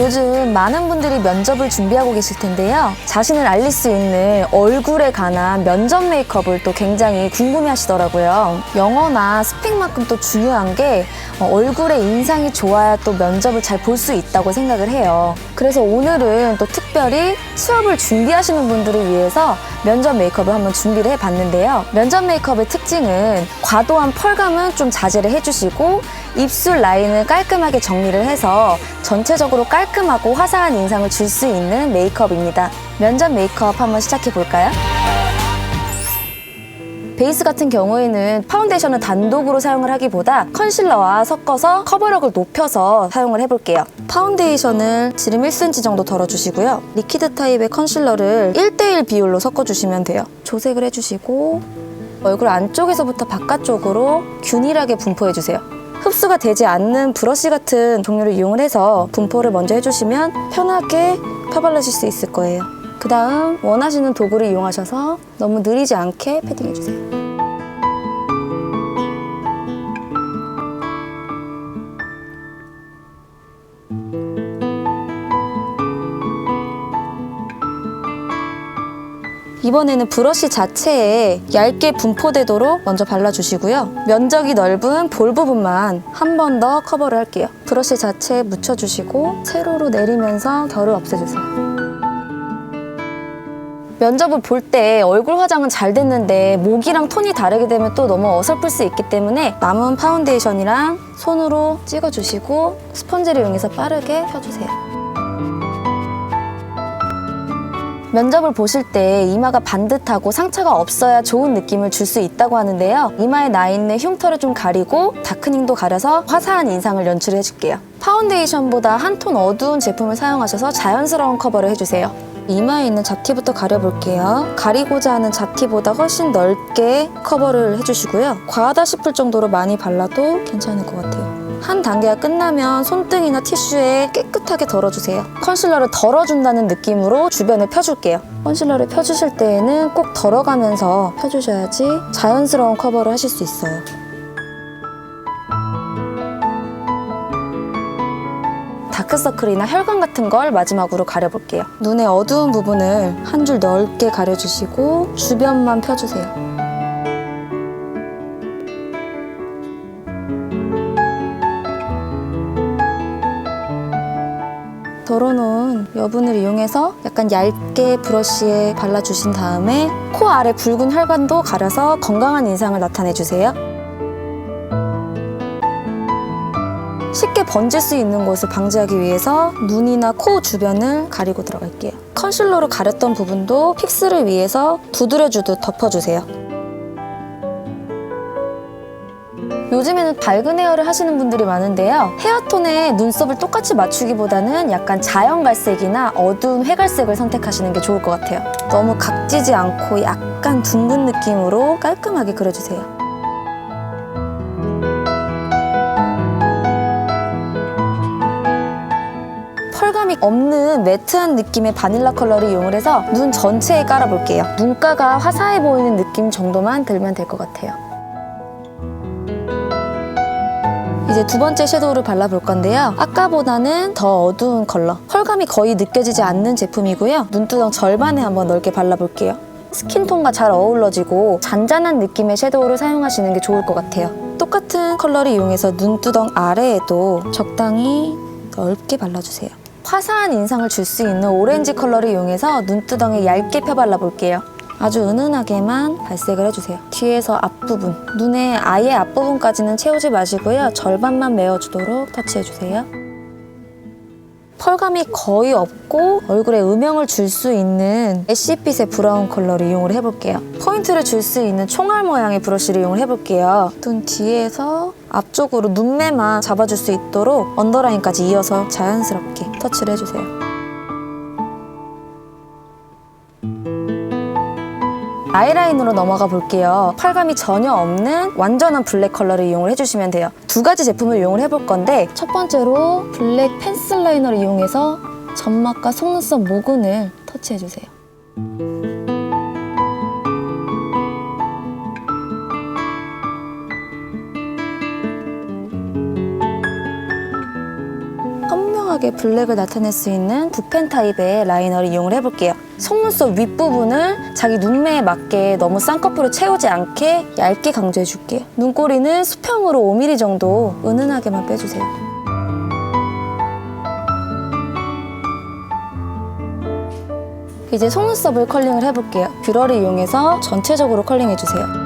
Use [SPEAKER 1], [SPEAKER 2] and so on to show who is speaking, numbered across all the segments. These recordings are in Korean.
[SPEAKER 1] 요즘 많은 분들이 면접을 준비하고 계실 텐데요. 자신을 알릴 수 있는 얼굴에 관한 면접 메이크업을 또 굉장히 궁금해 하시더라고요. 영어나 스펙만큼 또 중요한 게 얼굴의 인상이 좋아야 또 면접을 잘 볼 수 있다고 생각을 해요. 그래서 오늘은 또 특별히 취업을 준비하시는 분들을 위해서 면접 메이크업을 한번 준비를 해봤는데요. 면접 메이크업의 특징은 과도한 펄감은 좀 자제를 해주시고 입술 라인을 깔끔하게 정리를 해서 전체적으로 깔끔하고 화사한 인상을 줄 수 있는 메이크업입니다. 면접 메이크업 한번 시작해 볼까요? 베이스 같은 경우에는 파운데이션을 단독으로 사용을 하기보다 컨실러와 섞어서 커버력을 높여서 사용을 해볼게요. 파운데이션을 지름 1cm 정도 덜어주시고요. 리퀴드 타입의 컨실러를 1:1 비율로 섞어주시면 돼요. 조색을 해주시고 얼굴 안쪽에서부터 바깥쪽으로 균일하게 분포해주세요. 흡수가 되지 않는 브러쉬 같은 종류를 이용을 해서 분포를 먼저 해주시면 편하게 펴발라질 수 있을 거예요. 그 다음 원하시는 도구를 이용하셔서 너무 느리지 않게 패딩해주세요. 이번에는 브러쉬 자체에 얇게 분포되도록 먼저 발라주시고요. 면적이 넓은 볼 부분만 한 번 더 커버를 할게요. 브러쉬 자체에 묻혀주시고 세로로 내리면서 결을 없애주세요. 면접을 볼 때 얼굴 화장은 잘 됐는데 목이랑 톤이 다르게 되면 또 너무 어설플 수 있기 때문에 남은 파운데이션이랑 손으로 찍어주시고 스펀지를 이용해서 빠르게 펴주세요. 면접을 보실 때 이마가 반듯하고 상처가 없어야 좋은 느낌을 줄 수 있다고 하는데요. 이마에 나 있는 흉터를 좀 가리고 다크닝도 가려서 화사한 인상을 연출해 줄게요. 파운데이션보다 한 톤 어두운 제품을 사용하셔서 자연스러운 커버를 해주세요. 이마에 있는 잡티부터 가려볼게요. 가리고자 하는 잡티보다 훨씬 넓게 커버를 해주시고요. 과하다 싶을 정도로 많이 발라도 괜찮을 것 같아요. 한 단계가 끝나면 손등이나 티슈에 깨끗하게 덜어주세요. 컨실러를 덜어준다는 느낌으로 주변을 펴줄게요. 컨실러를 펴주실 때에는 꼭 덜어가면서 펴주셔야지 자연스러운 커버를 하실 수 있어요. 다크서클이나 혈관 같은 걸 마지막으로 가려볼게요. 눈의 어두운 부분을 한 줄 넓게 가려주시고 주변만 펴주세요. 덜어놓은 여분을 이용해서 약간 얇게 브러쉬에 발라주신 다음에 코 아래 붉은 혈관도 가려서 건강한 인상을 나타내주세요. 쉽게 번질 수 있는 곳을 방지하기 위해서 눈이나 코 주변을 가리고 들어갈게요. 컨실러로 가렸던 부분도 픽스를 위해서 두드려주듯 덮어주세요. 요즘에는 밝은 헤어를 하시는 분들이 많은데요. 헤어톤에 눈썹을 똑같이 맞추기보다는 약간 자연갈색이나 어두운 회갈색을 선택하시는 게 좋을 것 같아요. 너무 각지지 않고 약간 둥근 느낌으로 깔끔하게 그려주세요. 펄감이 없는 매트한 느낌의 바닐라 컬러를 이용을 해서 눈 전체에 깔아볼게요. 눈가가 화사해 보이는 느낌 정도만 들면 될 것 같아요. 이제 두 번째 섀도우를 발라볼 건데요. 아까보다는 더 어두운 컬러, 펄감이 거의 느껴지지 않는 제품이고요. 눈두덩 절반에 한번 넓게 발라볼게요. 스킨톤과 잘 어우러지고 잔잔한 느낌의 섀도우를 사용하시는 게 좋을 것 같아요. 똑같은 컬러를 이용해서 눈두덩 아래에도 적당히 넓게 발라주세요. 화사한 인상을 줄 수 있는 오렌지 컬러를 이용해서 눈두덩에 얇게 펴 발라볼게요. 아주 은은하게만 발색을 해주세요. 뒤에서 앞부분, 눈의 아예 앞부분까지는 채우지 마시고요. 절반만 메워주도록 터치해주세요. 펄감이 거의 없고 얼굴에 음영을 줄 수 있는 애쉬빛의 브라운 컬러를 이용을 해볼게요. 포인트를 줄 수 있는 총알 모양의 브러쉬를 이용을 해볼게요. 눈 뒤에서 앞쪽으로 눈매만 잡아줄 수 있도록 언더라인까지 이어서 자연스럽게 터치를 해주세요. 아이라인으로 넘어가 볼게요. 펄감이 전혀 없는 완전한 블랙 컬러를 이용을 해주시면 돼요. 두 가지 제품을 이용을 해볼 건데 첫 번째로 블랙 펜슬 라이너를 이용해서 점막과 속눈썹 모근을 터치해주세요. 선명하게 블랙을 나타낼 수 있는 붓펜 타입의 라이너를 이용을 해볼게요. 속눈썹 윗부분을 자기 눈매에 맞게 너무 쌍꺼풀을 채우지 않게 얇게 강조해줄게요. 눈꼬리는 수평으로 5mm 정도 은은하게만 빼주세요. 이제 속눈썹을 컬링을 해볼게요. 뷰러를 이용해서 전체적으로 컬링해주세요.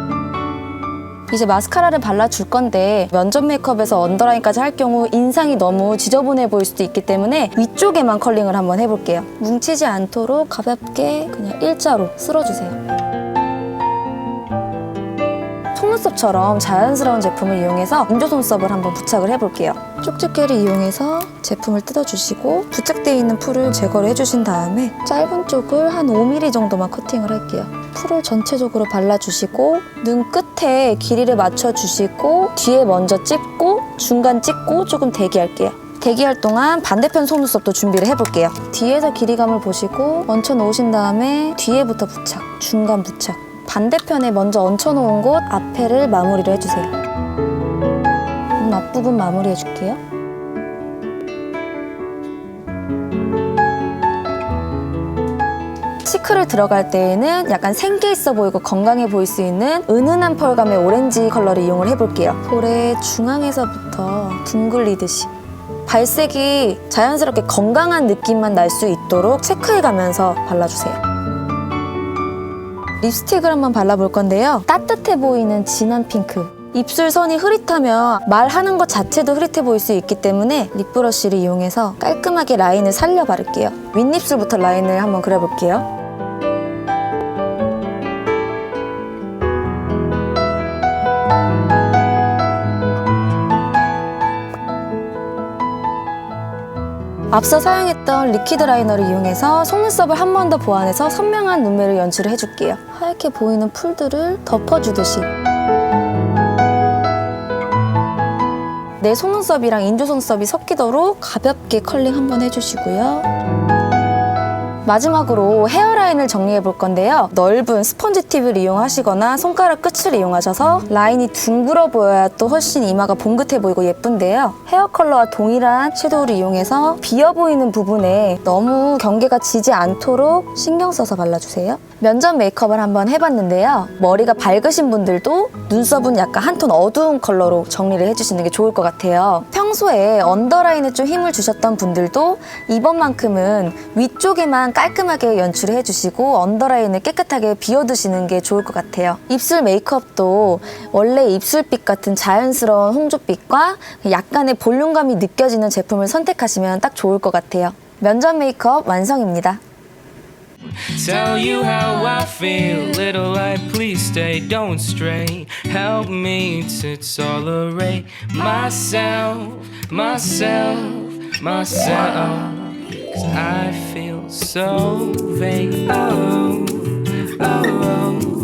[SPEAKER 1] 이제 마스카라를 발라줄 건데 면접 메이크업에서 언더라인까지 할 경우 인상이 너무 지저분해 보일 수도 있기 때문에 위쪽에만 컬링을 한번 해볼게요. 뭉치지 않도록 가볍게 그냥 일자로 쓸어주세요. 속눈썹처럼 자연스러운 제품을 이용해서 인조 속눈썹을 한번 부착을 해볼게요. 쪽집게를 이용해서 제품을 뜯어주시고 부착되어 있는 풀을 제거를 해주신 다음에 짧은 쪽을 한 5mm 정도만 커팅을 할게요. 풀을 전체적으로 발라주시고 눈 끝에 길이를 맞춰주시고 뒤에 먼저 찝고 중간 찝고 조금 대기할게요. 대기할 동안 반대편 속눈썹도 준비를 해볼게요. 뒤에서 길이감을 보시고 얹혀놓으신 다음에 뒤에부터 부착, 중간 부착. 반대편에 먼저 얹혀놓은 곳 앞에를 마무리를 해주세요. 눈 앞부분 마무리해줄게요. 치크를 들어갈 때에는 약간 생기 있어 보이고 건강해 보일 수 있는 은은한 펄감의 오렌지 컬러를 이용을 해볼게요. 볼의 중앙에서부터 둥글리듯이 발색이 자연스럽게 건강한 느낌만 날 수 있도록 체크해가면서 발라주세요. 립스틱을 한번 발라볼 건데요. 따뜻해 보이는 진한 핑크. 입술 선이 흐릿하면 말하는 것 자체도 흐릿해 보일 수 있기 때문에 립브러쉬를 이용해서 깔끔하게 라인을 살려 바를게요. 윗입술부터 라인을 한번 그려볼게요. 앞서 사용했던 리퀴드 라이너를 이용해서 속눈썹을 한 번 더 보완해서 선명한 눈매를 연출을 해줄게요. 하얗게 보이는 풀들을 덮어주듯이 내 속눈썹이랑 인조 속눈썹이 섞이도록 가볍게 컬링 한번 해주시고요. 마지막으로 헤어라인을 정리해 볼 건데요. 넓은 스펀지 팁을 이용하시거나 손가락 끝을 이용하셔서 라인이 둥글어 보여야 또 훨씬 이마가 봉긋해 보이고 예쁜데요. 헤어 컬러와 동일한 섀도우를 이용해서 비어 보이는 부분에 너무 경계가 지지 않도록 신경 써서 발라주세요. 면접 메이크업을 한번 해봤는데요. 머리가 밝으신 분들도 눈썹은 약간 한 톤 어두운 컬러로 정리를 해주시는 게 좋을 것 같아요. 평소에 언더라인에 좀 힘을 주셨던 분들도 이번만큼은 위쪽에만 깔끔하게 연출을 해주시고 언더라인을 깨끗하게 비워두시는 게 좋을 것 같아요. 입술 메이크업도 원래 입술빛 같은 자연스러운 홍조빛과 약간의 볼륨감이 느껴지는 제품을 선택하시면 딱 좋을 것 같아요. 면접 메이크업 완성입니다.
[SPEAKER 2] Tell you how I feel, little light, please stay, don't stray. Help me to tolerate myself, myself, myself. 'Cause I feel so vague. Oh, oh, oh.